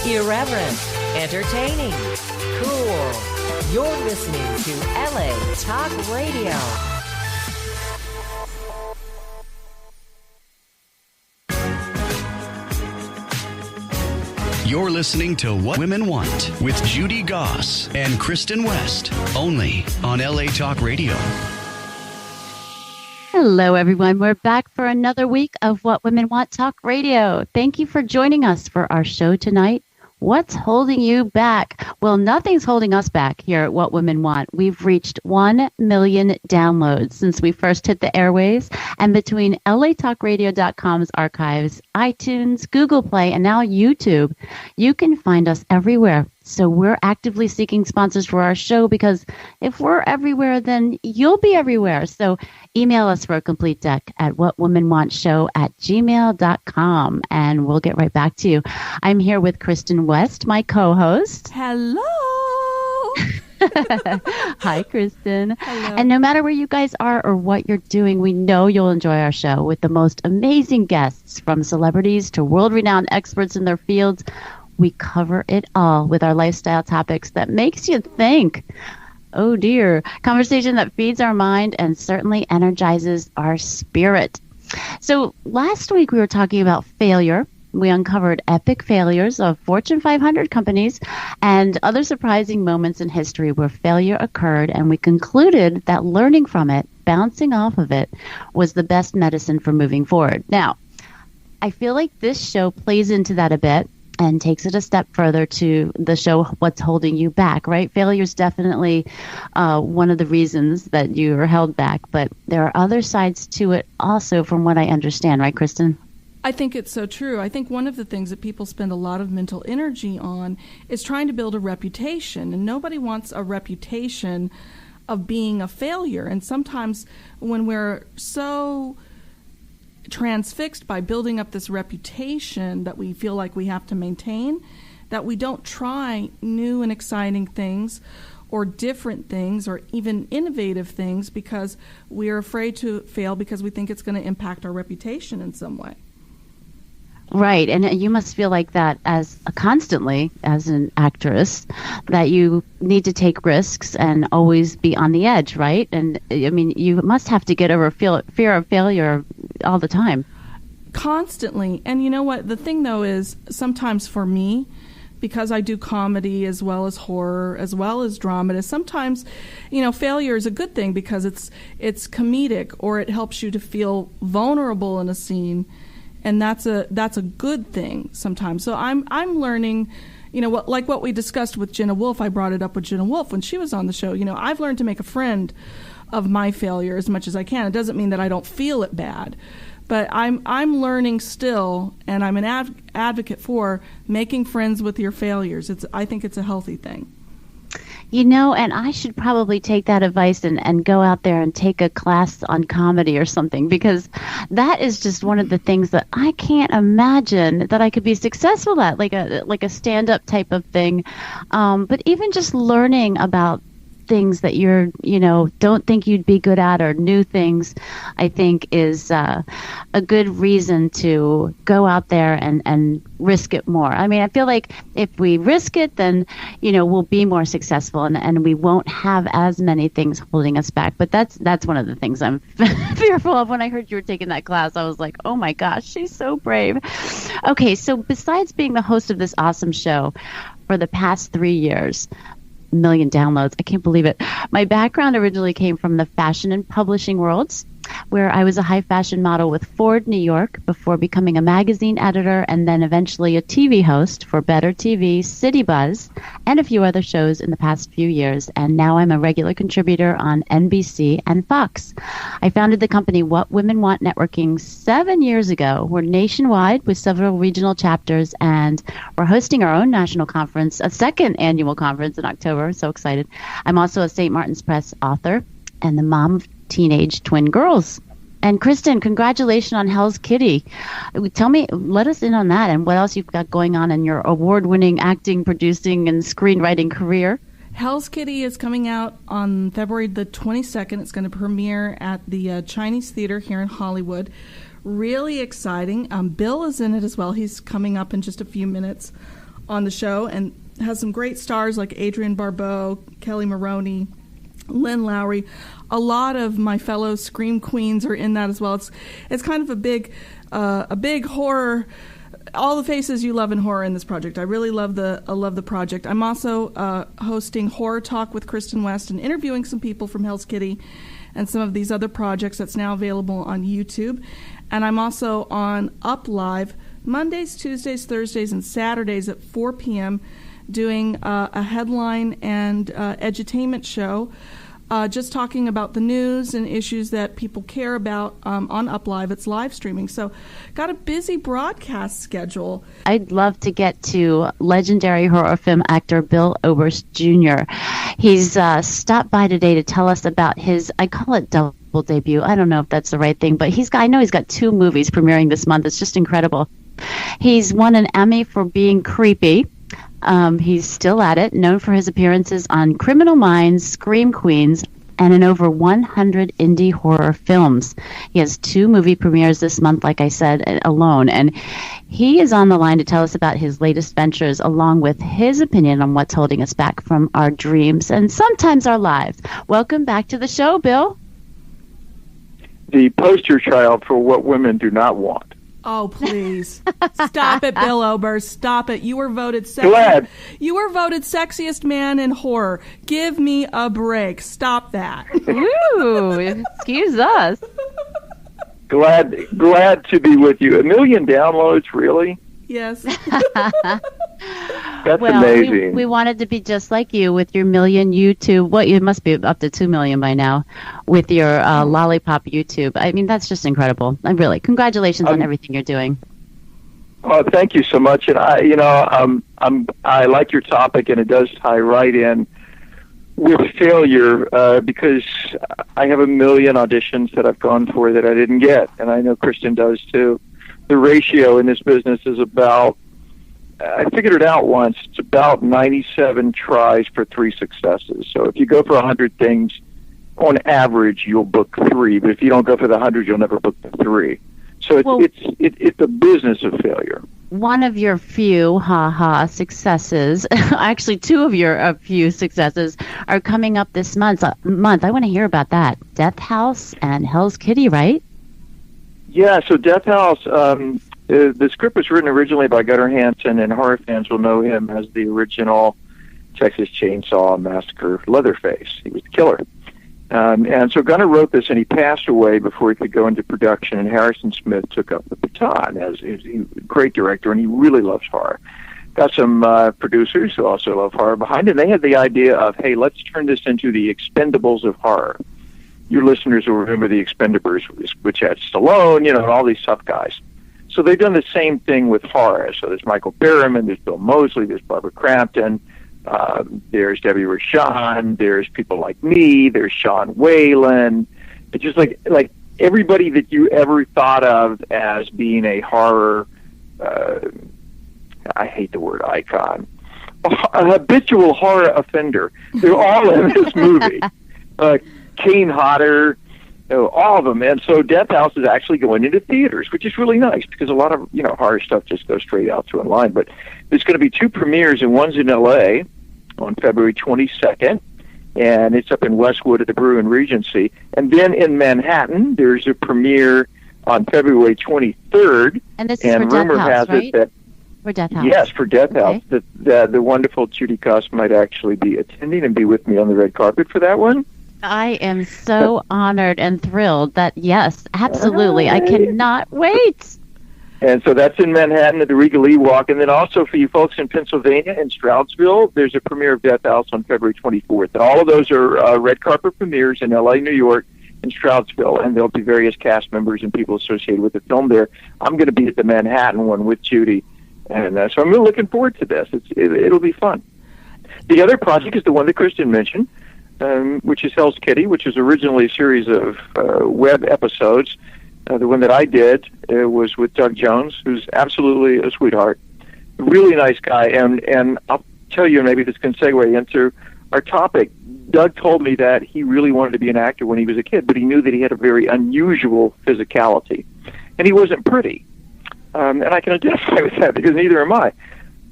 Irreverent, entertaining, cool. You're listening to LA Talk Radio. You're listening to What Women Want with Judy Goss and Kristen West, only on LA Talk Radio. Hello, everyone. We're back for another week of What Women Want Talk Radio. Thank you for joining us for our show tonight. What's holding you back? Well, nothing's holding us back here at What Women Want. We've reached 1 million downloads since we first hit the airwaves. And between latalkradio.com's archives, iTunes, Google Play, and now YouTube, you can find us everywhere. So we're actively seeking sponsors for our show because if we're everywhere, then you'll be everywhere. So email us for a complete deck at whatwomenwantshow@gmail.com and we'll get right back to you. I'm here with Kristen West, my co-host. Hello. Hi, Kristen. Hello. And no matter where you guys are or what you're doing, we know you'll enjoy our show with the most amazing guests, from celebrities to world-renowned experts in their fields. We cover it all with our lifestyle topics that makes you think. Oh dear. Conversation that feeds our mind and certainly energizes our spirit. So last week we were talking about failure. We uncovered epic failures of Fortune 500 companies and other surprising moments in history where failure occurred, and we concluded that learning from it, bouncing off of it, was the best medicine for moving forward. Now, I feel like this show plays into that a bit and takes it a step further to the show What's Holding You Back, right? Failure is definitely one of the reasons that you are held back, but there are other sides to it also, from what I understand, right, Kristen? I think it's so true. I think one of the things that people spend a lot of mental energy on is trying to build a reputation, and nobody wants a reputation of being a failure. And sometimes when we're so transfixed by building up this reputation that we feel like we have to maintain, that we don't try new and exciting things or different things or even innovative things because we're afraid to fail because we think it's going to impact our reputation in some way. Right. And you must feel like that constantly as an actress, that you need to take risks and always be on the edge, right? And I mean, you must have to get over fear of failure all the time. Constantly. And you know what? The thing, though, is sometimes for me, because I do comedy as well as horror, as well as drama, sometimes, failure is a good thing because it's comedic, or it helps you to feel vulnerable in a scene. And that's a good thing sometimes. So I'm learning, what we discussed with Jenna Wolf. I brought it up with Jenna Wolf when she was on the show. I've learned to make a friend of my failure as much as I can. It doesn't mean that I don't feel it bad, but I'm learning still, and I'm an advocate for making friends with your failures. I think it's a healthy thing. And I should probably take that advice and go out there and take a class on comedy or something, because that is just one of the things that I can't imagine that I could be successful at, like a stand-up type of thing. But even just learning about things that don't think you'd be good at, or new things, I think is a good reason to go out there and risk it more. I mean, I feel like if we risk it, then, we'll be more successful and we won't have as many things holding us back. But that's one of the things I'm fearful of. When I heard you were taking that class, I was like, oh my gosh, she's so brave. Okay, so besides being the host of this awesome show for the past 3 years, million downloads. I can't believe it. My background originally came from the fashion and publishing worlds, where I was a high fashion model with Ford New York before becoming a magazine editor and then eventually a TV host for Better TV, City Buzz, and a few other shows in the past few years. And now I'm a regular contributor on NBC and Fox. I founded the company What Women Want Networking 7 years ago. We're nationwide with several regional chapters, and we're hosting our own national conference, a second annual conference in October. So excited. I'm also a St. Martin's Press author and the mom of teenage twin girls. And Kristen, congratulations on Hell's Kitty. Let us in on that and what else you've got going on in your award-winning acting, producing, and screenwriting career. Hell's Kitty is coming out on February the 22nd. It's going to premiere at the Chinese Theater here in Hollywood. Really exciting. Bill is in it as well. He's coming up in just a few minutes on the show, and has some great stars like Adrienne Barbeau, Kelly Maroney, Lynn Lowry. A lot of my fellow Scream Queens are in that as well. It's kind of a big horror. All the faces you love in horror in this project. I really love the project. I'm also hosting Horror Talk with Kristen West and interviewing some people from Hell's Kitty and some of these other projects that's now available on YouTube. And I'm also on Up Live Mondays, Tuesdays, Thursdays, and Saturdays at 4 p.m. doing a headline and edutainment show, just talking about the news and issues that people care about on Up Live. It's live streaming. So got a busy broadcast schedule. I'd love to get to legendary horror film actor Bill Oberst Jr. He's stopped by today to tell us about his, I call it double debut. I don't know if that's the right thing, but I know he's got 2 movies premiering this month. It's just incredible. He's won an Emmy for being creepy. He's still at it, known for his appearances on Criminal Minds, Scream Queens, and in over 100 indie horror films. He has 2 movie premieres this month, like I said, alone. And he is on the line to tell us about his latest ventures, along with his opinion on what's holding us back from our dreams and sometimes our lives. Welcome back to the show, Bill. The poster child for what women do not want. Oh, please. Stop it, Bill Oberst. Stop it. You were voted sexiest man in horror. Give me a break. Stop that. Ooh, excuse us. Glad to be with you. 1 million downloads, really? Yes. That's amazing. We wanted to be just like you with your million YouTube. Well, you must be up to 2 million by now with your Lollipop YouTube. I mean, that's just incredible. Congratulations on everything you're doing. Oh, thank you so much. And I like your topic, and it does tie right in with failure because I have 1 million auditions that I've gone for that I didn't get, and I know Kristen does too. The ratio in this business is about, I figured it out once, it's about 97 tries for 3 successes. So if you go for 100 things, on average, you'll book 3. But if you don't go for the 100, you'll never book the 3. So it's a business of failure. One of your few successes, actually 2 of your few successes, are coming up this month. I want to hear about that. Death House and Hell's Kitty, right? Yeah, so Death House, the script was written originally by Gunnar Hansen, and horror fans will know him as the original Texas Chainsaw Massacre Leatherface. He was the killer. And so Gunnar wrote this, and he passed away before he could go into production, and Harrison Smith took up the baton as a great director, and he really loves horror. Got some producers who also love horror behind it, and they had the idea of, hey, let's turn this into the Expendables of horror. Your listeners will remember the Expendables, which had Stallone, and all these tough guys. So they've done the same thing with horror. So there's Michael Berryman, there's Bill Moseley, there's Barbara Crampton, there's Debbie Rochon, there's people like me, there's Sean Whalen. It's just like everybody that you ever thought of as being a horror, I hate the word icon, a habitual horror offender. They're all in this movie. Kane Hodder, all of them. And so Death House is actually going into theaters, which is really nice because a lot of horror stuff just goes straight out to online. But there's going to be 2 premieres, and one's in L.A. on February 22nd, and it's up in Westwood at the Brew and Regency. And then in Manhattan, there's a premiere on February 23rd. And this is for Death House, right? For Death House. Yes, for Death House. The wonderful Judy Goss might actually be attending and be with me on the red carpet for that one. I am so honored and thrilled that, yes, absolutely. I cannot wait. And so that's in Manhattan at the Regal E-Walk. And then also for you folks in Pennsylvania, in Stroudsville, there's a premiere of Death House on February 24th. And all of those are red carpet premieres in L.A., New York, and Stroudsville. And there'll be various cast members and people associated with the film there. I'm going to be at the Manhattan one with Judy. And so I'm really looking forward to this. It'll be fun. The other project is the one that Kristen mentioned, which is Hell's Kitty, which is originally a series of web episodes. The one that I did was with Doug Jones, who's absolutely a sweetheart, really nice guy. And I'll tell you, maybe this can segue into our topic. Doug told me that he really wanted to be an actor when he was a kid, but he knew that he had a very unusual physicality, and he wasn't pretty. And I can identify with that because neither am I.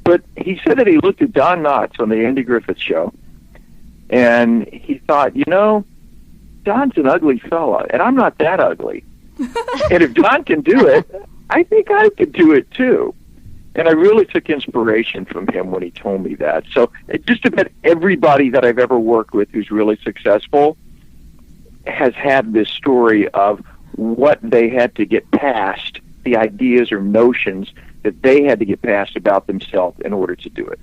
But he said that he looked at Don Knotts on the Andy Griffith Show, and he thought, Don's an ugly fella, and I'm not that ugly. And if Don can do it, I think I could do it too. And I really took inspiration from him when he told me that. So just about everybody that I've ever worked with who's really successful has had this story of what they had to get past, the ideas or notions that they had to get past about themselves in order to do it.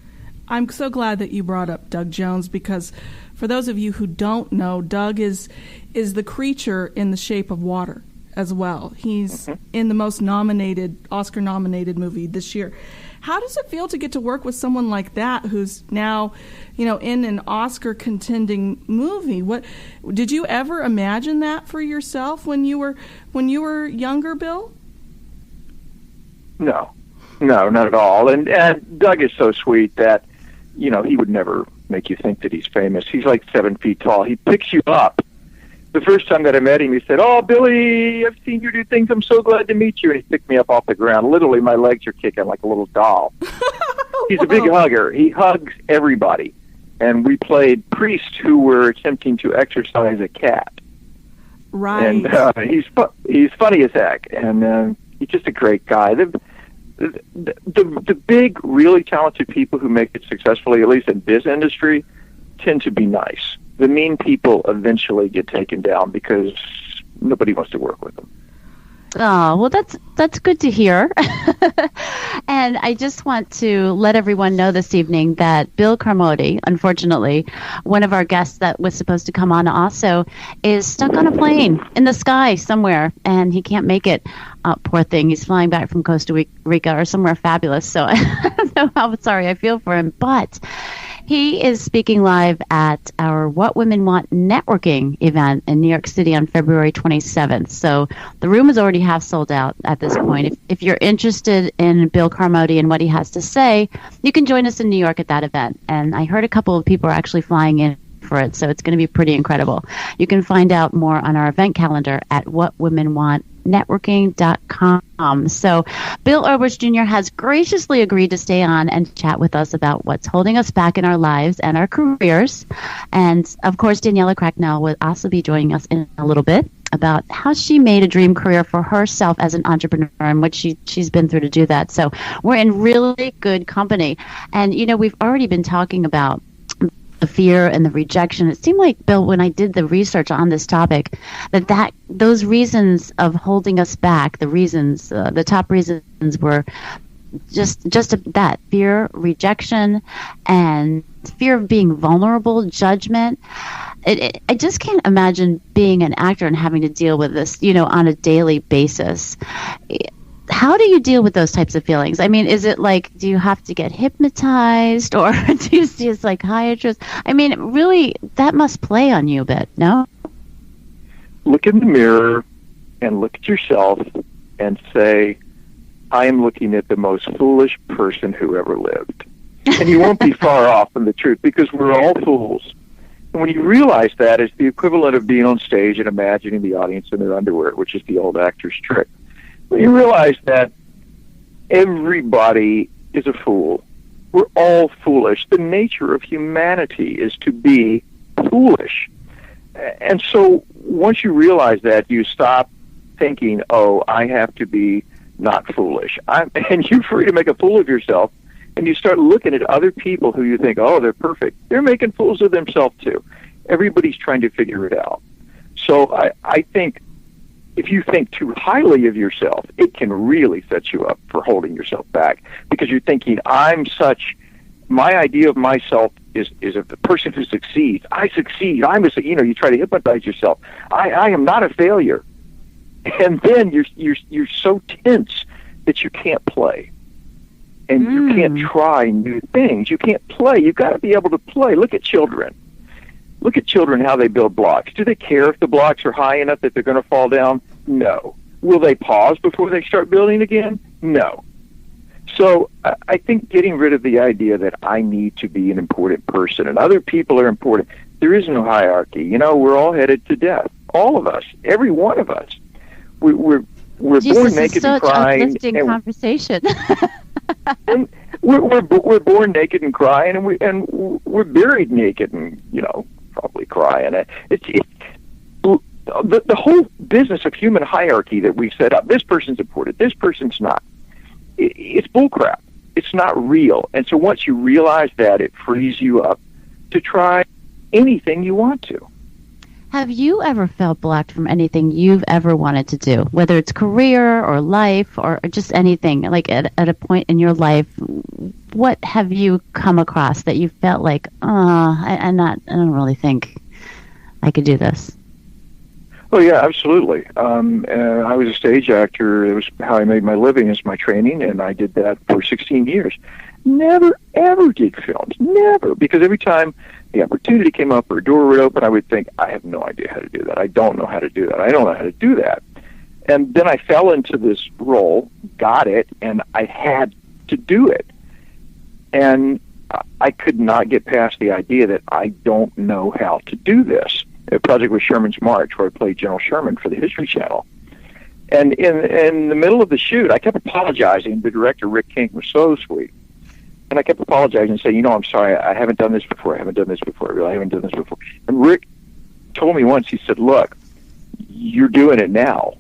I'm so glad that you brought up Doug Jones, because for those of you who don't know, Doug is the creature in The Shape of Water as well. He's in the most Oscar-nominated movie this year. How does it feel to get to work with someone like that, who's now, in an Oscar-contending movie? What did you ever imagine that for yourself when you were younger, Bill? No, not at all. And Doug is so sweet that, he would never make you think that he's famous. He's like 7 feet tall. He picks you up. The first time that I met him, he said, "Oh, Billy, I've seen you do things. I'm so glad to meet you." And he picked me up off the ground. Literally, my legs are kicking like a little doll. He's a big hugger. He hugs everybody. And we played priests who were attempting to exorcise a cat. Right. And he's funny as heck. And he's just a great guy. The big, really talented people who make it successfully, at least in this industry, tend to be nice. The mean people eventually get taken down because nobody wants to work with them. Oh, well, that's good to hear. And I just want to let everyone know this evening that Bill Carmody, unfortunately, one of our guests that was supposed to come on also, is stuck on a plane in the sky somewhere, and he can't make it. Poor thing. He's flying back from Costa Rica or somewhere fabulous. So I don't know how sorry I feel for him, but he is speaking live at our What Women Want networking event in New York City on February 27th. So the room is already half sold out at this point. If you're interested in Bill Carmody and what he has to say, you can join us in New York at that event. And I heard a couple of people are actually flying in for it, so it's going to be pretty incredible. You can find out more on our event calendar at whatwomenwantnetworking.com. So Bill Oberst Jr. has graciously agreed to stay on and chat with us about what's holding us back in our lives and our careers. And, of course, Daniella Cracknell will also be joining us in a little bit about how she made a dream career for herself as an entrepreneur and what she's been through to do that. So we're in really good company. And, we've already been talking about the fear and the rejection. It seemed like, Bill, when I did the research on this topic, that those reasons of holding us back, the top reasons were just that fear, rejection, and fear of being vulnerable, judgment. I just can't imagine being an actor and having to deal with this, on a daily basis. How do you deal with those types of feelings? I mean, is it like, do you have to get hypnotized, or do you see a psychiatrist? I mean, really, that must play on you a bit, no? Look in the mirror and look at yourself and say, I am looking at the most foolish person who ever lived. And you won't be far off from the truth, because we're all fools. And when you realize that, it's the equivalent of being on stage and imagining the audience in their underwear, which is the old actor's trick. When you realize that everybody is a fool, we're all foolish. The nature of humanity is to be foolish. And so once you realize that, you stop thinking, oh, I have to be not foolish. And you're free to make a fool of yourself, and you start looking at other people who you think, oh, they're perfect. They're making fools of themselves too. Everybody's trying to figure it out. So I think if you think too highly of yourself, it can really set you up for holding yourself back, because you're thinking, my idea of myself is a person who succeeds. I succeed. You try to hypnotize yourself. I am not a failure. And then you're so tense that you can't play. And you can't try new things. You can't play. You've got to be able to play. Look at children. Look at children, how they build blocks. Do they care if the blocks are high enough that they're going to fall down? No. Will they pause before they start building again? No. So I think getting rid of the idea that I need to be an important person and other people are important. There is no hierarchy. We're all headed to death. All of us. Every one of us. We're born naked and crying. This is such uplifting conversation. And we're born naked and crying, and we're buried naked and probably crying. It's the whole business of human hierarchy that we've set up. This person's important, this person's not. It's bullcrap. It's not real. And so once you realize that, it frees you up to try anything you want to. Have you ever felt blocked from anything you've ever wanted to do, whether it's career or life or just anything? Like at a point in your life, what have you come across that you felt like, I don't really think I could do this? Oh yeah, absolutely. I was a stage actor. It was how I made my living, as my training, and I did that for 16 years. Never ever did films, never, because every time the opportunity came up or a door would open, I would think, I have no idea how to do that. I don't know how to do that. I don't know how to do that. And then I fell into this role, got it, and I had to do it. And I could not get past the idea that I don't know how to do this. A project was Sherman's March, where I played General Sherman for the History Channel. And in the middle of the shoot, I kept apologizing. The director, Rick King, was so sweet. And I kept apologizing and saying, I'm sorry, I haven't done this before. I haven't done this before. I really haven't done this before. And Rick told me once, he said, look, you're doing it now.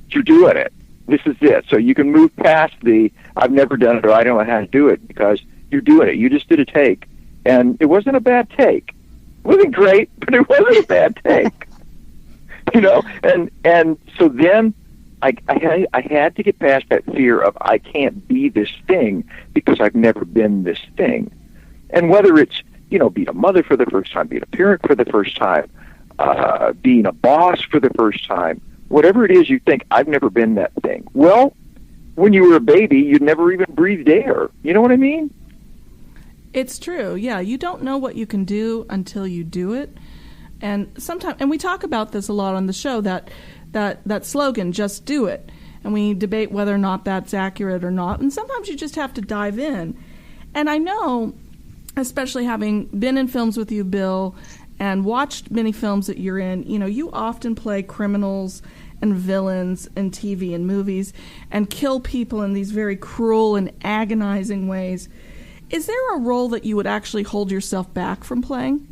You're doing it. This is it. So you can move past the, I've never done it or I don't know how to do it, because you're doing it. You just did a take. And it wasn't a bad take. It wasn't great, but it wasn't a bad take. And so then I had to get past that fear of I can't be this thing because I've never been this thing. And whether it's, being a mother for the first time, being a parent for the first time, being a boss for the first time, whatever it is you think, I've never been that thing. Well, when you were a baby, you'd never even breathed air. You know what I mean? It's true. Yeah, you don't know what you can do until you do it. And sometimes, and we talk about this a lot on the show, that slogan, just do it. And we debate whether or not that's accurate or not. And sometimes you just have to dive in. And I know, especially having been in films with you, Bill, and watched many films that you're in, you often play criminals and villains in TV and movies and kill people in these very cruel and agonizing ways. Is there a role that you would actually hold yourself back from playing?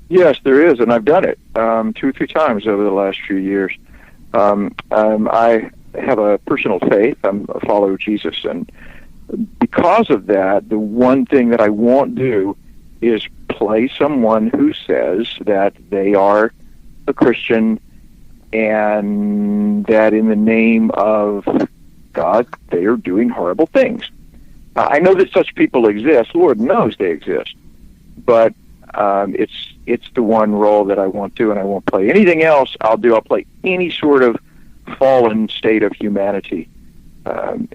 Yes, there is, and I've done it 2 or 3 times over the last few years. I have a personal faith. I'm a follower of Jesus, and because of that, the one thing that I won't do is play someone who says that they are a Christian and that in the name of God, they are doing horrible things. I know that such people exist. Lord knows they exist. But it's the one role that I won't do, and I won't play. Anything else I'll do. I'll play any sort of fallen state of humanity.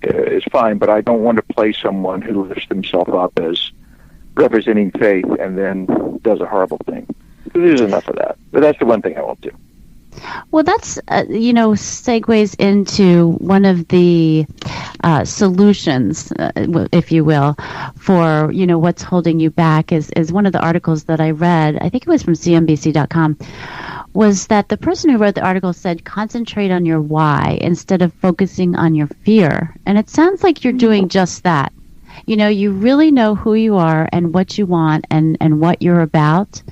Is fine, but I don't want to play someone who lifts themselves up as representing faith and then does a horrible thing. There's enough of that. But that's the one thing I won't do. Well, that's, segues into one of the solutions, if you will, for, what's holding you back is one of the articles that I read, I think it was from CNBC.com, was that the person who wrote the article said, concentrate on your why instead of focusing on your fear. And it sounds like you're doing just that. You really know who you are and what you want and what you're about.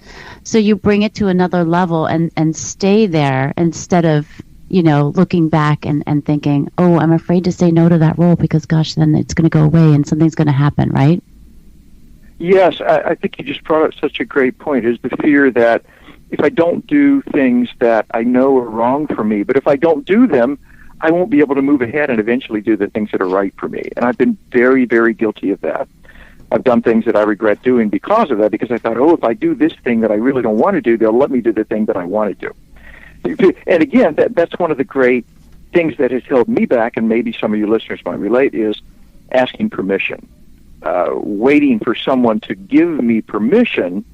So you bring it to another level and stay there instead of, looking back and thinking, oh, I'm afraid to say no to that role because, gosh, then it's going to go away and something's going to happen, right? Yes, I think you just brought up such a great point, is the fear that if I don't do things that I know are wrong for me, but if I don't do them, I won't be able to move ahead and eventually do the things that are right for me. And I've been very, very guilty of that. I've done things that I regret doing because of that, because I thought, if I do this thing that I really don't want to do, they'll let me do the thing that I want to do. And again, that's one of the great things that has held me back, and maybe some of you listeners might relate, is asking permission, waiting for someone to give me permission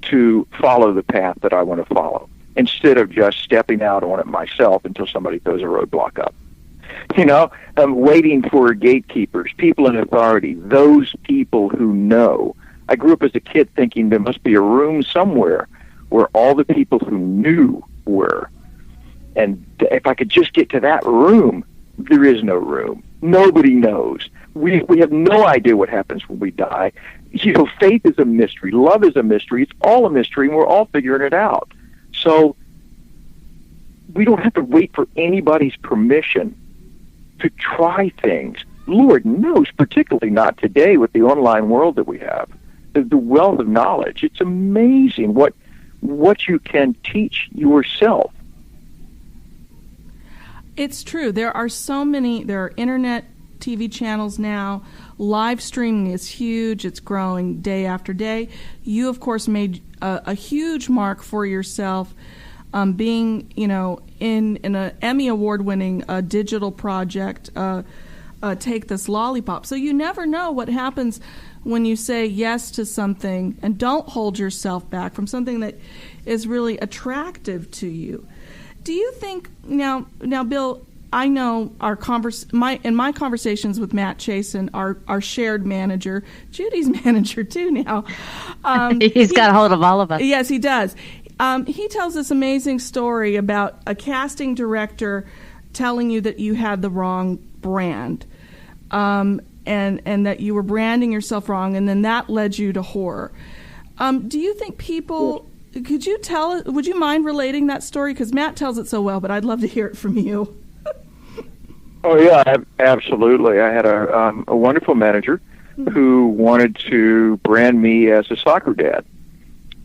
to follow the path that I want to follow, instead of just stepping out on it myself until somebody throws a roadblock up. I'm waiting for gatekeepers, people in authority, those people who know. I grew up as a kid thinking there must be a room somewhere where all the people who knew were. And if I could just get to that room, there is no room. Nobody knows. we have no idea what happens when we die. Faith is a mystery. Love is a mystery. It's all a mystery, and we're all figuring it out. So we don't have to wait for anybody's permission to try things. Lord knows, particularly not today with the online world that we have, the wealth of knowledge. It's amazing what you can teach yourself. It's true. There are internet TV channels now. Live streaming is huge. It's growing day after day. You, of course, made a huge mark for yourself, being, in an Emmy Award-winning digital project, Take This Lollipop. So you never know what happens when you say yes to something and don't hold yourself back from something that is really attractive to you. Do you think now, Bill? I know in my conversations with Matt Chasen, our shared manager, Judy's manager too now. He's got a hold of all of us. Yes, he does. He tells this amazing story about a casting director telling you that you had the wrong brand, and that you were branding yourself wrong, and then that led you to horror. Do you think people? Would you mind relating that story? Because Matt tells it so well, but I'd love to hear it from you. Oh, yeah, absolutely. I had a wonderful manager who wanted to brand me as a soccer dad.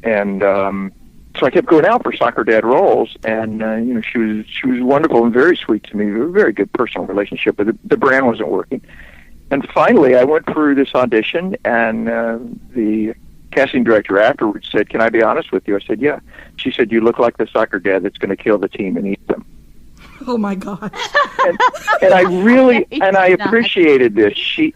And so I kept going out for soccer dad roles. And, she was wonderful and very sweet to me. We had a very good personal relationship, but the brand wasn't working. And finally, I went through this audition, and the casting director afterwards said, "Can I be honest with you?" I said, "Yeah." She said, "You look like the soccer dad that's going to kill the team and eat them." Oh my God! and I really appreciated this. She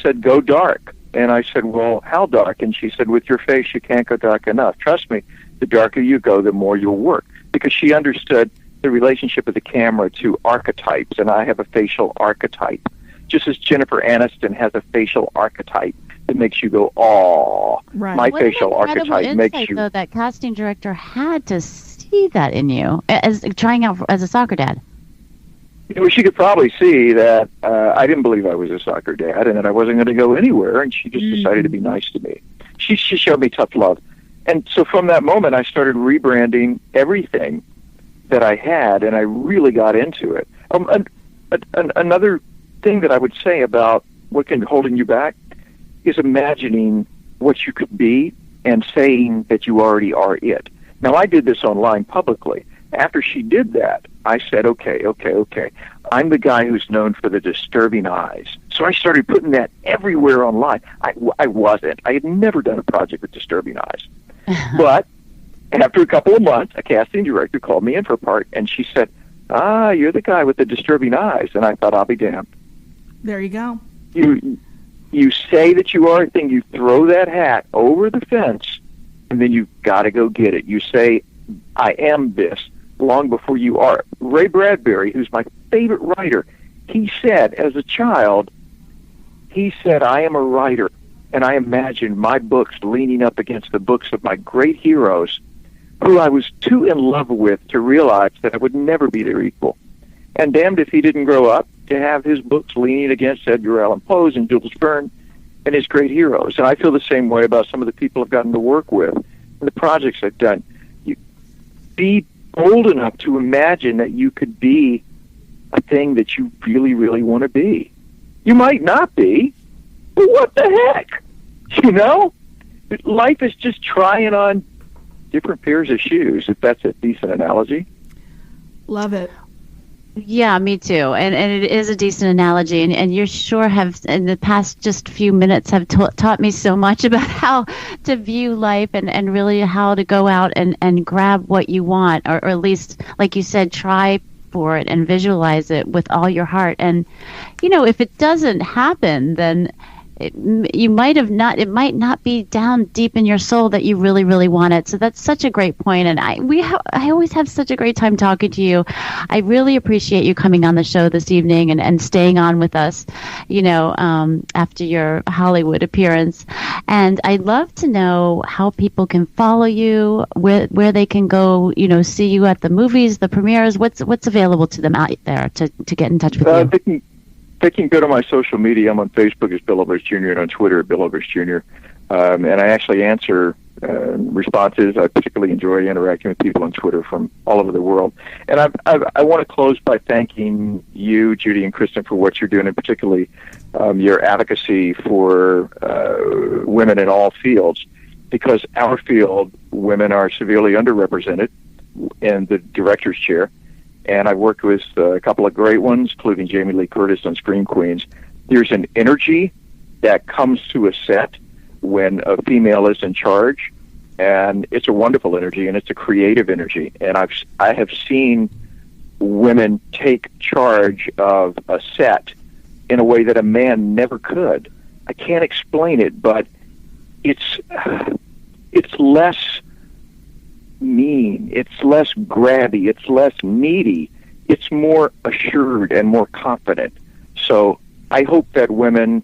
said, "Go dark," and I said, "Well, how dark?" And she said, "With your face, you can't go dark enough. Trust me, the darker you go, the more you'll work." Because she understood the relationship of the camera to archetypes, and I have a facial archetype, just as Jennifer Aniston has a facial archetype that makes you go, "Aw." Right. My facial archetype makes you. Though, that casting director had to see that in you as trying out as a soccer dad. She could probably see that I didn't believe I was a soccer dad and that I wasn't going to go anywhere, and she just decided to be nice to me. She showed me tough love. And so from that moment, I started rebranding everything that I had, and I really got into it. Another thing that I would say about what can be holding you back is imagining what you could be and saying that you already are it. Now, I did this online publicly. After she did that, I said, okay. I'm the guy who's known for the disturbing eyes. So I started putting that everywhere online. I wasn't. I had never done a project with disturbing eyes. But after a couple of months, a casting director called me in for a part, and she said, "You're the guy with the disturbing eyes." And I thought, I'll be damned. There you go. You say that you are a thing. You throw that hat over the fence, and then you've got to go get it. You say, "I am this," long before you are. Ray Bradbury, who's my favorite writer, he said as a child, "I am a writer, and I imagined my books leaning up against the books of my great heroes, who I was too in love with to realize that I would never be their equal." And damned if he didn't grow up to have his books leaning against Edgar Allan Poe's and Jules Verne and his great heroes. And I feel the same way about some of the people I've gotten to work with and the projects I've done. You be bold enough to imagine that you could be a thing that you really, really want to be. You might not be, but what the heck? Life is just trying on different pairs of shoes, if that's a decent analogy. Love it. Yeah, me too. And it is a decent analogy. And you sure have, in the past just few minutes, have taught me so much about how to view life and really how to go out and grab what you want, or at least, like you said, try for it and visualize it with all your heart. And, if it doesn't happen, then it might not be down deep in your soul that you really, really want it. So that's such a great point. And I always have such a great time talking to you. I really appreciate you coming on the show this evening and staying on with us, after your Hollywood appearance. And I'd love to know how people can follow you, where they can go, see you at the movies, the premieres. What's available to them out there to get in touch with you? they can go to my social media. I'm on Facebook as Bill Oberst Jr. and on Twitter at Bill Oberst Jr. And I actually answer responses. I particularly enjoy interacting with people on Twitter from all over the world. And I want to close by thanking you, Judy and Kristen, for what you're doing, and particularly your advocacy for women in all fields, because our field, women are severely underrepresented in the director's chair. And I've worked with a couple of great ones, including Jamie Lee Curtis on Scream Queens. There's an energy that comes to a set when a female is in charge, and it's a wonderful energy, and it's a creative energy. And I have seen women take charge of a set in a way that a man never could. I can't explain it, but it's less mean, it's less grabby, it's less needy, it's more assured and more confident. So I hope that women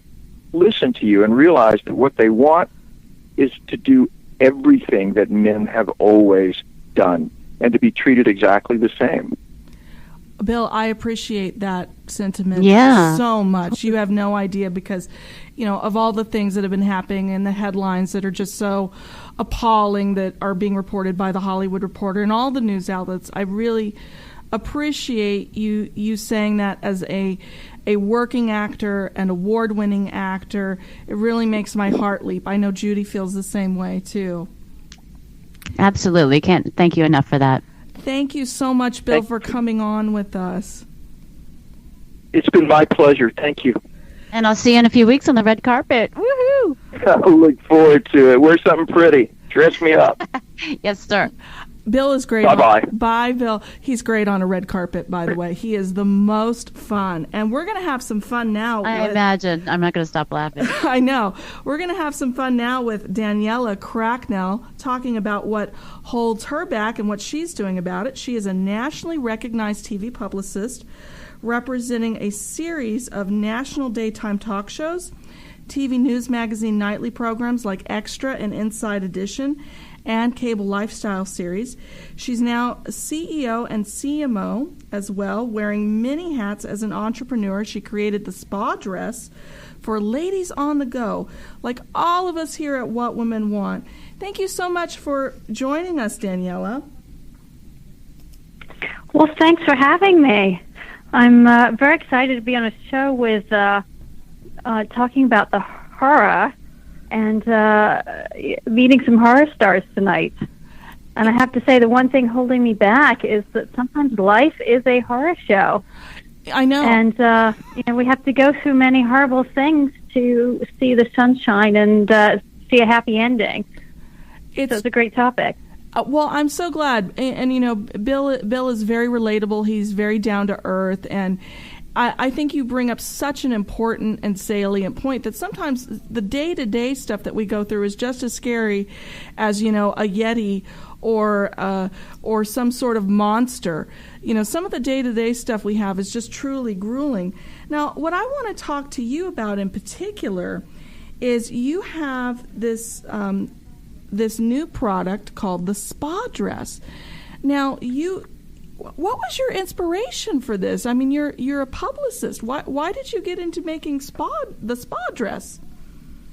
listen to you and realize that what they want is to do everything that men have always done and to be treated exactly the same. Bill, I appreciate that sentiment so much. You have no idea, because, of all the things that have been happening in the headlines that are just so appalling that are being reported by the Hollywood Reporter and all the news outlets, I really appreciate you saying that as a working actor, an award-winning actor. It really makes my heart leap. I know Judy feels the same way, too. Absolutely. Can't thank you enough for that. Thank you so much, Bill, for coming on with us. It's been my pleasure. Thank you. And I'll see you in a few weeks on the red carpet. Woohoo! I look forward to it. Wear something pretty. Dress me up. Yes, sir. Bill is great. Bye-bye. Bye, Bill. He's great on a red carpet, by the way. He is the most fun. And we're going to have some fun now. I imagine. I'm not going to stop laughing. I know. We're going to have some fun now with Daniella Cracknell talking about what holds her back and what she's doing about it. She is a nationally recognized TV publicist representing a series of national daytime talk shows, TV news magazine nightly programs like Extra and Inside Edition, and cable lifestyle series. She's now CEO and CMO as well, wearing many hats as an entrepreneur. She created the spa dress for ladies on the go, like all of us here at What Women Want. Thank you so much for joining us, Daniella. Well, thanks for having me. I'm very excited to be on a show with talking about the horror and meeting some horror stars tonight. And I have to say, the one thing holding me back is that sometimes life is a horror show. I know. And, we have to go through many horrible things to see the sunshine and see a happy ending. So it's a great topic. Well, I'm so glad. And Bill is very relatable. He's very down to earth. And I think you bring up such an important and salient point that sometimes the day-to-day stuff that we go through is just as scary as, a Yeti or some sort of monster. Some of the day-to-day stuff we have is just truly grueling. Now, what I want to talk to you about in particular is you have this new product called the spa dress. Now, what was your inspiration for this? I mean, you're a publicist. Why did you get into making the spa dress?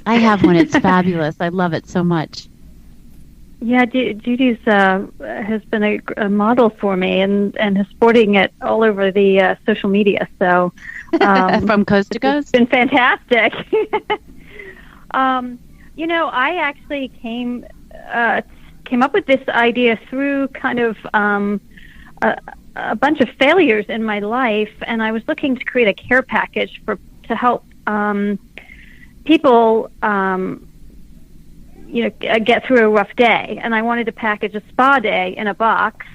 I have one. It's fabulous. I love it so much. Yeah, Judy's has been a model for me and is sporting it all over the social media. So from coast to coast, it's been fantastic. I actually came up with this idea through kind of a bunch of failures in my life, and I was looking to create a care package to help people get through a rough day. And I wanted to package a spa day in a box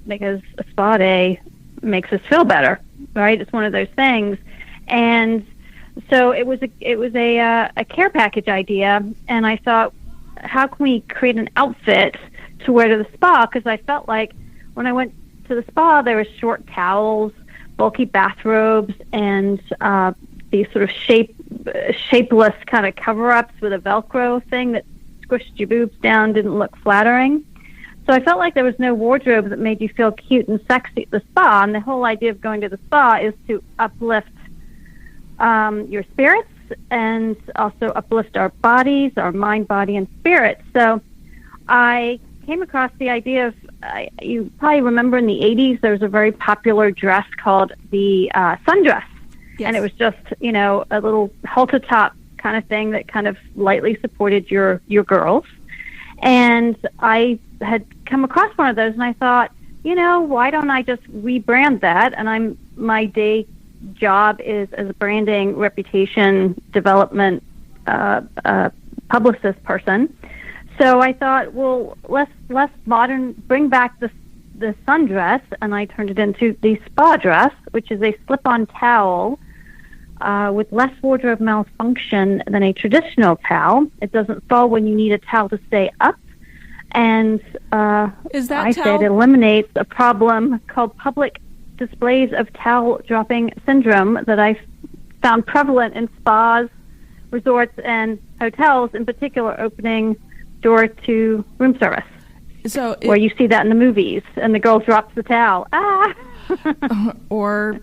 because a spa day makes us feel better, right? It's one of those things. And so it was a care package idea, and I thought, how can we create an outfit to wear to the spa? Because I felt like when I went to the spa, there were short towels, bulky bathrobes, and these sort of shapeless kind of cover-ups with a Velcro thing that squished your boobs down, didn't look flattering. So I felt like there was no wardrobe that made you feel cute and sexy at the spa, and the whole idea of going to the spa is to uplift your spirits and also uplift our bodies, our mind, body, and spirit. So I came across the idea of, you probably remember in the 80s, there was a very popular dress called the sundress. Yes. And it was just, a little halter top kind of thing that kind of lightly supported your girls. And I had come across one of those, and I thought, why don't I just rebrand that? And my day job is as a branding, reputation development publicist person. So I thought, well, let's modern, bring back the sundress, and I turned it into the spa dress, which is a slip-on towel with less wardrobe malfunction than a traditional towel. It doesn't fall when you need a towel to stay up. And is that I said it eliminates a problem called public displays of towel dropping syndrome that I found prevalent in spas, resorts, and hotels, in particular opening door to room service. So where you see that in the movies, and the girl drops the towel. Or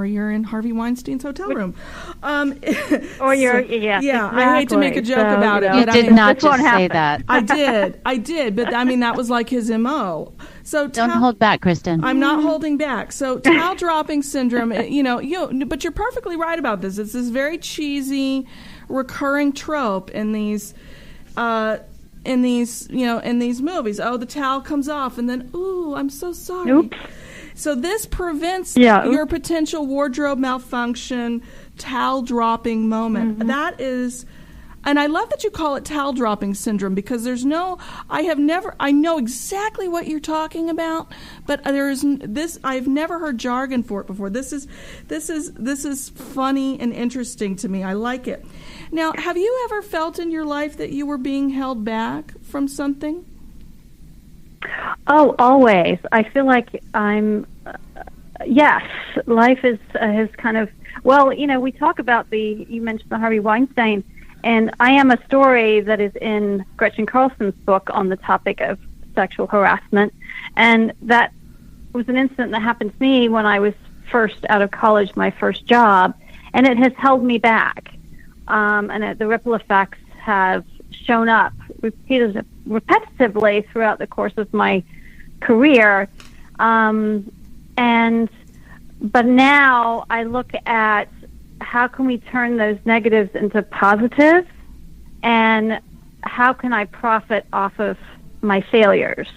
you're in Harvey Weinstein's hotel room. Or you're, exactly. I hate to make a joke about it. You did not just say that. I did, but that was like his MO. So don't hold back, Kristen. I'm not holding back. So towel dropping syndrome, but you're perfectly right about this. It's this very cheesy, recurring trope in these movies. Oh, the towel comes off, and then, ooh, I'm so sorry. Oops. So this prevents your potential wardrobe malfunction, towel dropping moment. Mm-hmm. That is, and I love that you call it towel dropping syndrome, because I know exactly what you're talking about, but I've never heard jargon for it before. This is funny and interesting to me. I like it. Now, have you ever felt in your life that you were being held back from something? Oh, always. I feel like yes, life is kind of, we talk about you mentioned the Harvey Weinstein, and I am a story that is in Gretchen Carlson's book on the topic of sexual harassment, and that was an incident that happened to me when I was first out of college, my first job, and it has held me back. And the ripple effects have shown up repetitively throughout the course of my career. But now I look at how can we turn those negatives into positives, and how can I profit off of my failures?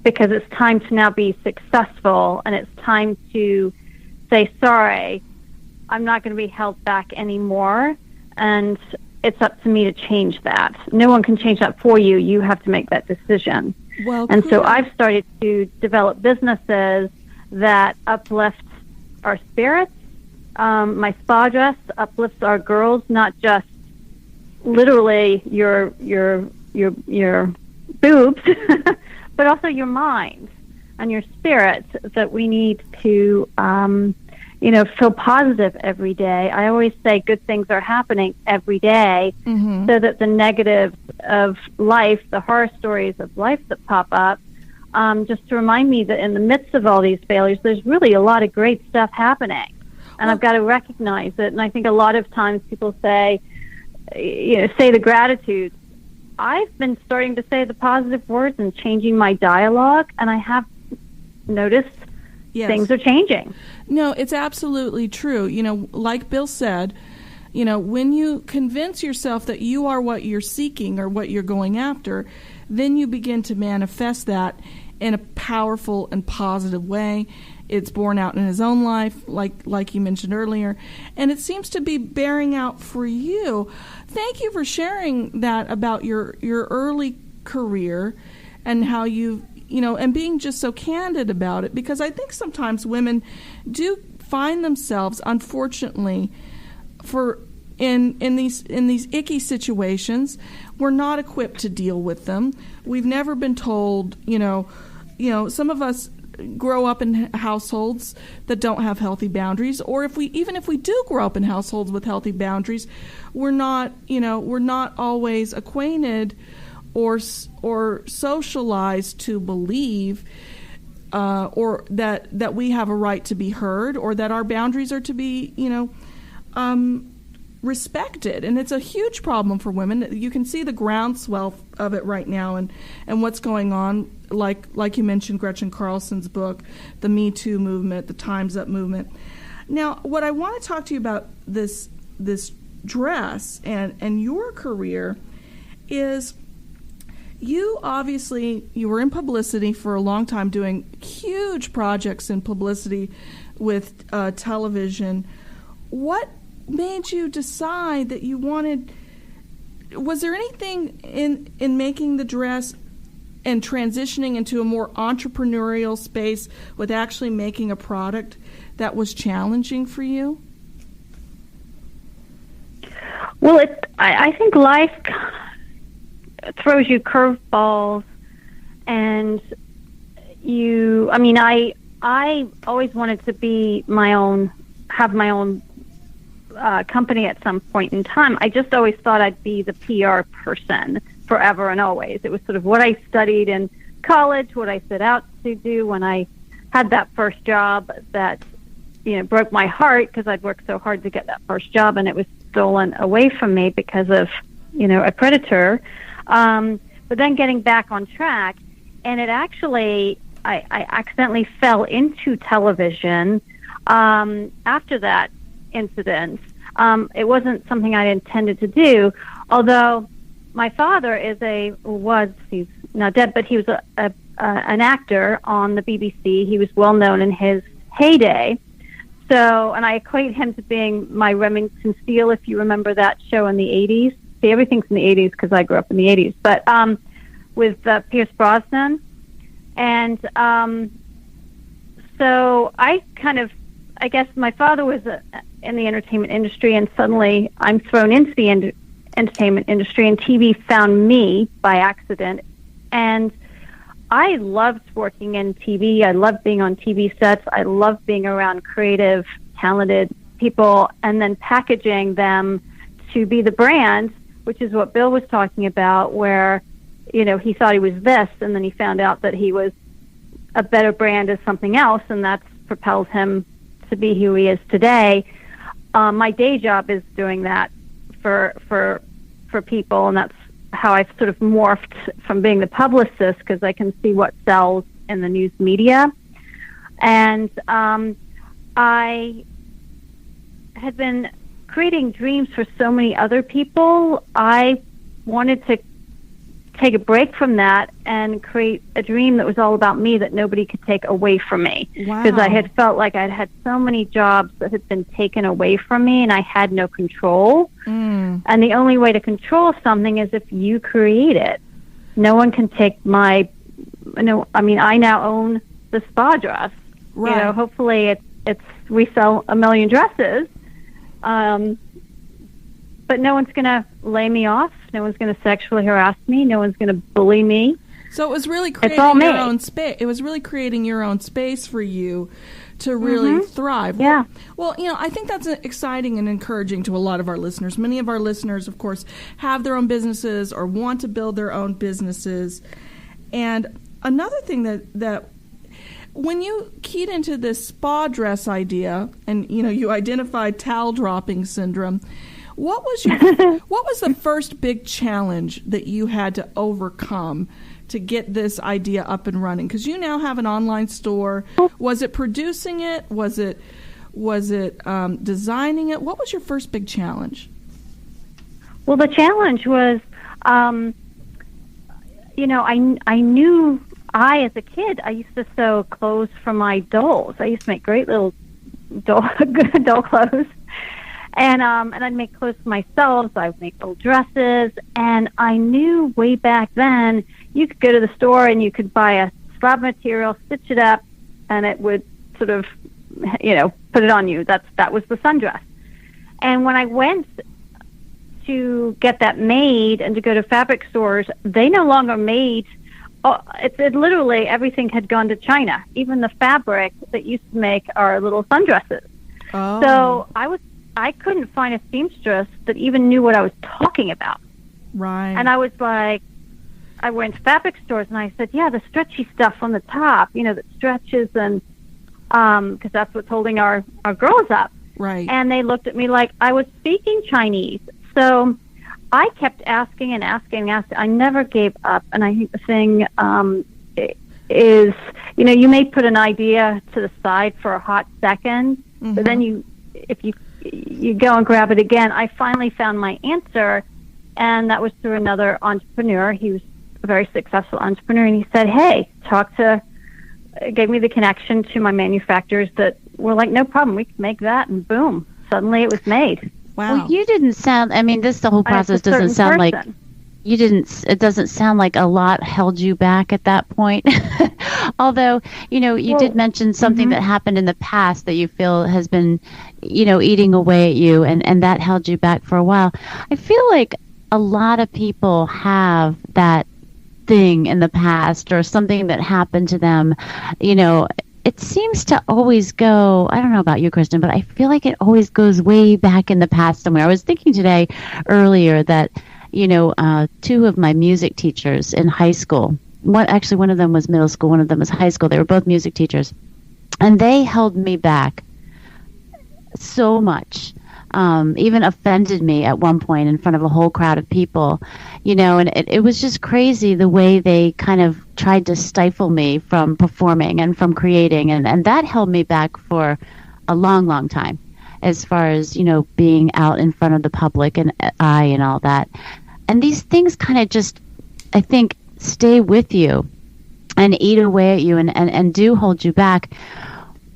Because it's time to now be successful, and it's time to say, sorry, I'm not going to be held back anymore, and it's up to me to change that. No one can change that for you. You have to make that decision. So I've started to develop businesses that uplift our spirits. My spa dress uplifts our girls, not just literally your boobs, but also your mind and your spirit, that we need to feel positive every day. I always say good things are happening every day, mm-hmm. so that the negatives of life, the horror stories of life that pop up, just to remind me that in the midst of all these failures, there's really a lot of great stuff happening. And I've got to recognize it. And I think a lot of times people say the gratitude. I've been starting to say the positive words and changing my dialogue, and I have noticed things are changing. No, it's absolutely true. Like Bill said, when you convince yourself that you are what you're seeking or what you're going after, then you begin to manifest that in a powerful and positive way. It's borne out in his own life, like you mentioned earlier, and it seems to be bearing out for you. Thank you for sharing that about your early career and how you've and being just so candid about it, because I think sometimes women do find themselves, unfortunately, in these icky situations. We're not equipped to deal with them. We've never been told, some of us grow up in households that don't have healthy boundaries, or even if we do grow up in households with healthy boundaries, we're not always acquainted or socialized to believe or that we have a right to be heard, or that our boundaries are to be respected, and it's a huge problem for women. You can see the groundswell of it right now, and what's going on, like you mentioned, Gretchen Carlson's book, the Me Too movement, the Time's Up movement. Now, what I want to talk to you about this dress and your career is, you were in publicity for a long time, doing huge projects in publicity with television. What made you decide that you wanted, was there anything in making the dress and transitioning into a more entrepreneurial space with actually making a product that was challenging for you? Well, I think life throws you curveballs, and I always wanted to have my own company at some point in time. I just always thought I'd be the PR person forever and always. It was sort of what I studied in college, what I set out to do when I had that first job that, broke my heart, because I'd worked so hard to get that first job, and it was stolen away from me because of, a predator. But then getting back on track, and it actually, I accidentally fell into television after that incident. It wasn't something I intended to do, although my father he's now dead, but he was an actor on the BBC. He was well known in his heyday. So, and I equate him to being my Remington Steele, if you remember that show in the 80s. See, everything's in the 80s because I grew up in the 80s. But with Pierce Brosnan. And so I guess my father was in the entertainment industry, and suddenly I'm thrown into the entertainment industry, and TV found me by accident. And I loved working in TV. I loved being on TV sets. I loved being around creative, talented people, and then packaging them to be the brand, which is what Bill was talking about, where, he thought he was this, and then he found out that he was a better brand as something else, and that's propelled him to be who he is today. My day job is doing that for people, and that's how I've sort of morphed from being the publicist, because I can see what sells in the news media. And I had been creating dreams for so many other people. I wanted to take a break from that and create a dream that was all about me, that nobody could take away from me. Because I had felt like I'd had so many jobs that had been taken away from me, and I had no control. And the only way to control something is if you create it. No one can take I now own the spa dress. Right. Hopefully we sell 1 million dresses. But no one's going to lay me off. No one's going to sexually harass me. No one's going to bully me. So it was really creating your own space. It was really creating your own space for you to really thrive. Yeah. Well, I think that's exciting and encouraging to a lot of our listeners. Many of our listeners, of course, have their own businesses or want to build their own businesses. And another thing that when you keyed into this spa dress idea, and you identified towel dropping syndrome, what was the first big challenge that you had to overcome to get this idea up and running? Because you now have an online store. Was it producing it? Was it designing it? What was your first big challenge? Well, the challenge was, I knew as a kid, I used to sew clothes for my dolls. I used to make great little doll clothes. And I'd make clothes for myself. So I would make little dresses. And I knew way back then, you could go to the store and you could buy a scrap material, stitch it up, and it would sort of, put it on you. That was the sundress. And when I went to get that made and to go to fabric stores, they no longer made. It literally everything had gone to China. Even the fabric that used to make our little sundresses. Oh. So I couldn't find a seamstress that even knew what I was talking about. Right. And I was like, I went to fabric stores and I said, yeah, the stretchy stuff on the top, that stretches, and because that's what's holding our girls up. Right. And they looked at me like I was speaking Chinese. So I kept asking and asking and asking. I never gave up. And I think the thing is, you know, you may put an idea to the side for a hot second, but then if you go and grab it again. I finally found my answer, and that was through another entrepreneur. He was a very successful entrepreneur, and he said, hey, gave me the connection to my manufacturers that were like, no problem, we can make that, and boom, suddenly it was made. Wow. Well, you didn't sound, I mean, the whole process doesn't sound like, it doesn't sound like a lot held you back at that point. Although, you know, you did mention something that happened in the past that you feel has been, you know, eating away at you, and that held you back for a while. I feel like a lot of people have that thing in the past or something that happened to them. You know, it seems to always go, I don't know about you, Kristen, but I feel like it always goes way back in the past somewhere. I was thinking today earlier that, you know, two of my music teachers in high school, one of them was middle school, one of them was high school. They were both music teachers, and they held me back so much. Even offended me at one point in front of a whole crowd of people, you know, and it was just crazy the way they kind of tried to stifle me from performing and from creating, and that held me back for a long, long time as far as, you know, being out in front of the public and all that. And these things kind of just, I think, stay with you and eat away at you and do hold you back.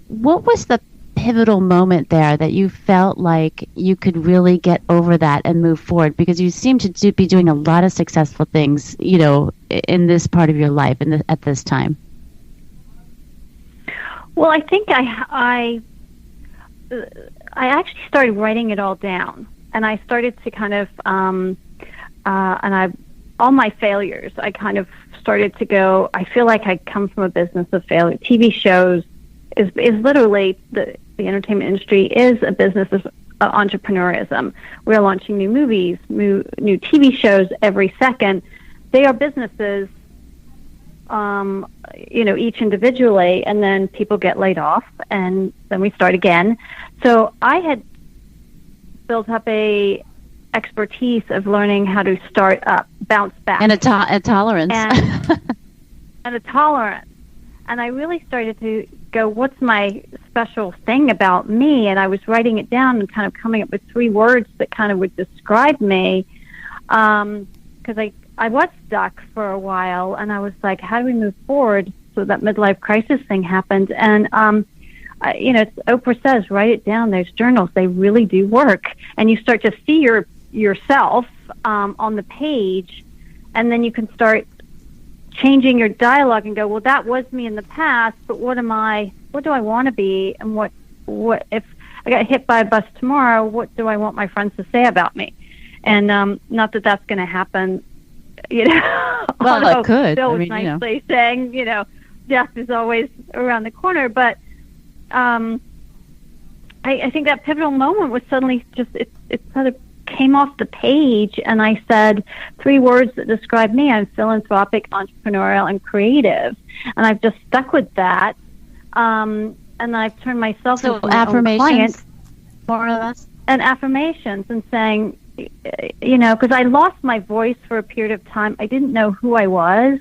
What was the pivotal moment there that you felt like you could really get over that and move forward? Because you seem to be doing a lot of successful things, you know, in this part of your life at this time. Well, I think I actually started writing it all down, and I started to kind of, all my failures, I kind of started to go, I feel like I come from a business of failure. TV shows is literally, the entertainment industry is a business of entrepreneurism. We're launching new movies, new TV shows every second. They are businesses, you know, each individually, and then people get laid off, and then we start again. So I had built up a expertise of learning how to start up, bounce back, and a tolerance, and a tolerance. And I really started to go, what's my special thing about me? And I was writing it down and kind of coming up with 3 words that kind of would describe me, because I was stuck for a while, and I was like, how do we move forward? So that midlife crisis thing happened, and you know, Oprah says, write it down. There's journals; they really do work, and you start to see yourself on the page, and then you can start changing your dialogue and go, well, that was me in the past, but what do I want to be, and what if I got hit by a bus tomorrow, what do I want my friends to say about me? And not that that's going to happen, you know. Well, it could. Bill was nicely saying, you know, death is always around the corner, but I think that pivotal moment was suddenly just, it sort of came off the page, and I said 3 words that describe me. I'm philanthropic, entrepreneurial, and creative, and I've just stuck with that. And I've turned myself into my own client, more or less, and affirmations, and saying, you know, because I lost my voice for a period of time. I didn't know who I was,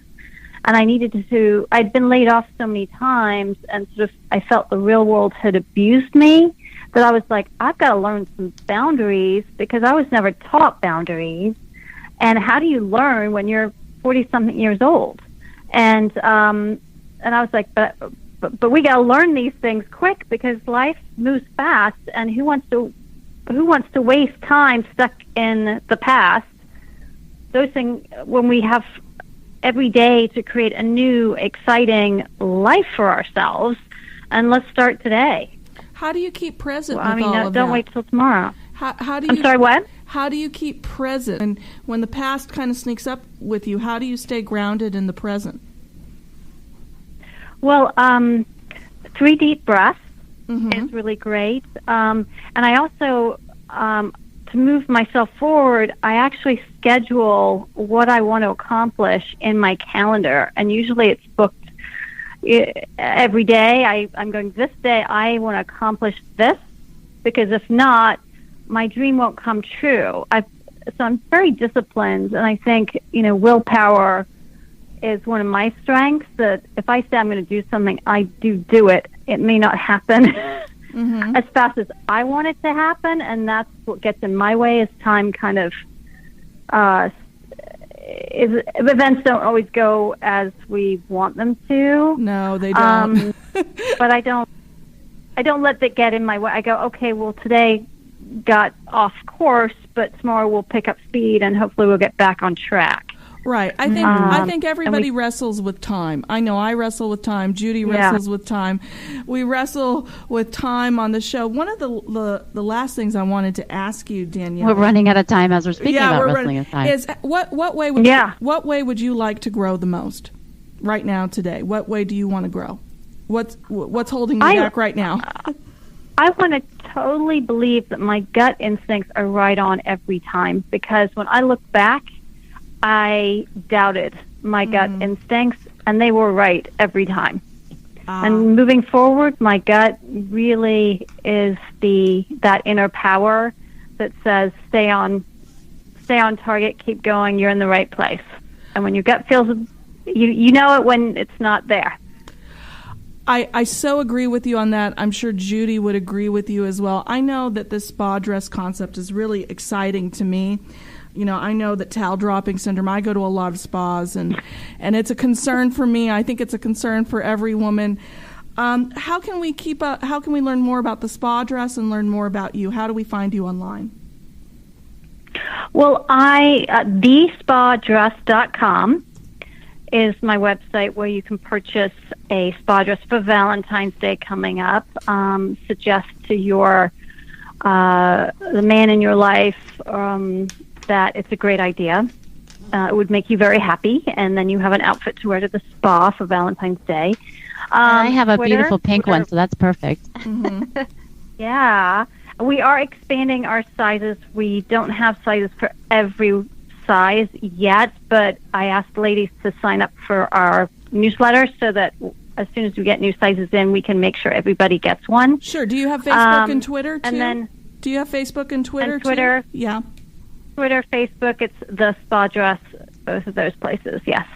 and I needed to. I'd been laid off so many times, and sort of I felt the real world had abused me, that I was like, I've got to learn some boundaries, because I was never taught boundaries. And how do you learn when you're 40-something years old? And I was like, but we got to learn these things quick, because life moves fast, and who wants to waste time stuck in the past? Those things, when we have every day to create a new, exciting life for ourselves, and let's start today. How do you keep present Well, with all of that? Don't wait till tomorrow. How do you, I'm sorry, what? How do you keep present? And when the past kind of sneaks up with you, how do you stay grounded in the present? Well, 3 deep breaths is really great. And I also, to move myself forward, I actually schedule what I want to accomplish in my calendar. And usually it's booked every day. I'm going, this day I want to accomplish this. because if not, my dream won't come true. So I'm very disciplined, and I think, willpower is one of my strengths, that if I say I'm going to do something, I do it. It may not happen as fast as I want it to happen, and that's what gets in my way as time kind of events don't always go as we want them to. No, they don't. But I don't let that get in my way. I go, okay, well, today got off course, but tomorrow we'll pick up speed and hopefully we'll get back on track. Right. I think everybody wrestles with time. I know I wrestle with time. Judy wrestles with time. We wrestle with time on the show. One of the last things I wanted to ask you, Danielle. We're running out of time as we're speaking about wrestling with time. Is what way would you like to grow the most right now today? What way do you want to grow? What's holding you back right now? I want to totally believe that my gut instincts are right on every time, because when I look back, I doubted my gut instincts, and they were right every time. And moving forward, my gut really is that inner power that says, stay on target, keep going, you're in the right place. And when your gut feels, you know it when it's not there. I so agree with you on that. I'm sure Judy would agree with you as well. I know that this spa dress concept is really exciting to me. I know that towel dropping syndrome, I go to a lot of spas, and it's a concern for me. I think it's a concern for every woman. How can we learn more about the spa dress and learn more about you? How do we find you online? Well, thespadress.com is my website where you can purchase a spa dress for Valentine's Day coming up. Suggest to the man in your life that it's a great idea. It would make you very happy, and then you have an outfit to wear to the spa for Valentine's Day. I have a beautiful pink one, so that's perfect. Yeah. We are expanding our sizes. We don't have sizes for every size yet, but I asked ladies to sign up for our newsletter so that as soon as we get new sizes in, we can make sure everybody gets one. Sure. Do you have Facebook and Twitter, too? And then, do you have Facebook and Twitter, Twitter, too? Yeah. Twitter, Facebook, it's the Spa Dress, both of those places, yes.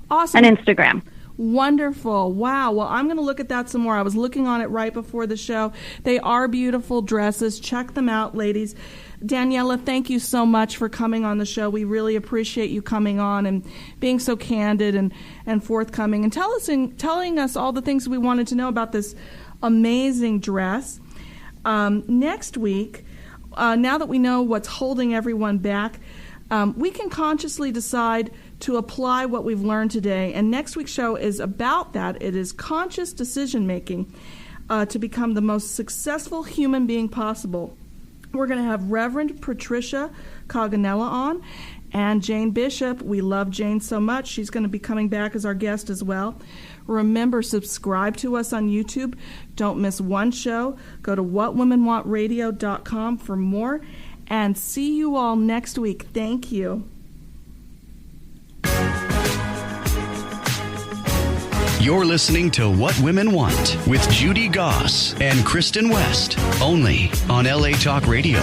Awesome. And Instagram. Wonderful. Wow. Well, I'm going to look at that some more. I was looking on it right before the show. They are beautiful dresses. Check them out, ladies. Daniella, thank you so much for coming on the show. We really appreciate you coming on and being so candid and forthcoming and telling us all the things we wanted to know about this amazing dress. Next week, now that we know what's holding everyone back, we can consciously decide to apply what we've learned today. And next week's show is about that. It is conscious decision-making to become the most successful human being possible. We're going to have Reverend Patricia Coganella on and Jane Bishop. We love Jane so much. She's going to be coming back as our guest as well. Remember, subscribe to us on YouTube. Don't miss one show. Go to whatwomenwantradio.com for more. And see you all next week. Thank you. You're listening to What Women Want with Judy Goss and Kristen West, only on LA Talk Radio.